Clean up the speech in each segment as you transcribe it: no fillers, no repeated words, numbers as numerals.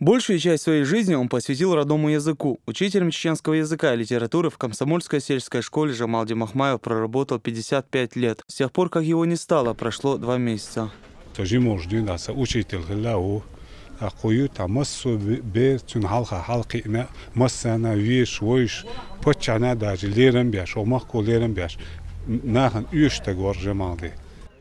Большую часть своей жизни он посвятил родному языку. Учителем чеченского языка и литературы в Комсомольской сельской школе Жамалди Махмаев проработал 55 лет. С тех пор, как его не стало, прошло 2 месяца.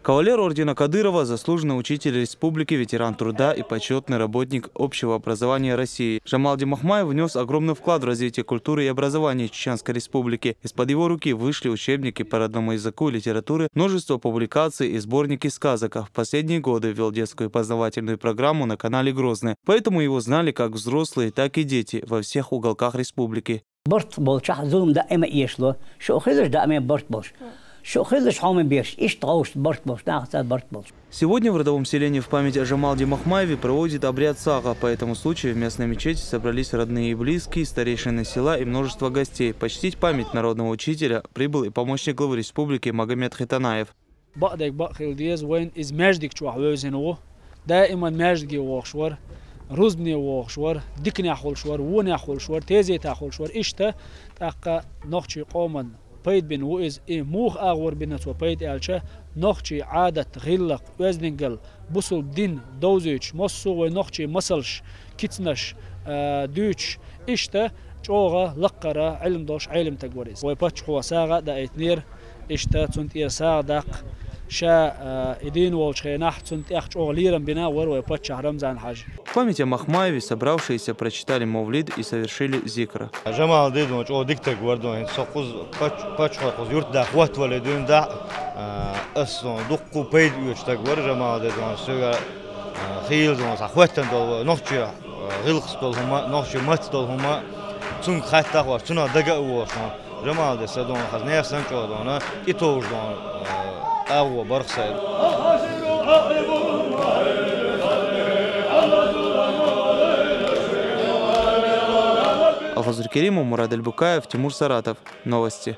Кавалер ордена Кадырова, заслуженный учитель республики, ветеран труда и почетный работник общего образования России. Жамалди Махмаев внес огромный вклад в развитие культуры и образования Чеченской республики. Из-под его руки вышли учебники по родному языку и литературе, множество публикаций и сборники сказок. В последние годы вел детскую познавательную программу на канале Грозный. Поэтому его знали как взрослые, так и дети во всех уголках республики. Сегодня в родовом селении в память о Жамалди Махмаеве проводит обряд сага. По этому случаю в местной мечети собрались родные и близкие, старейшины села и множество гостей. Почтить память народного учителя прибыл и помощник главы республики Магомед Хитанаев. بيت بين وإز موخ أغور بينات وبيت ألشة نخشي عادة غلق وزنقل بصل دين دوزيش مصو ونخشي مصلش كتنش دوش إشتا جوغا لقرا علم دوش علم تقوريز ويباتش هو ساغا دا إتنير إشتا تنتير ساغ داق شا إدين والشخيناح تنتيخ جوغ ليرم بناور ويباتش رمزان حاج. В память о Махмаеве собравшиеся прочитали мавлид и совершили зикр. Алхазур Керимов, Мурад Аль-Букаев, Тимур Саратов. Новости.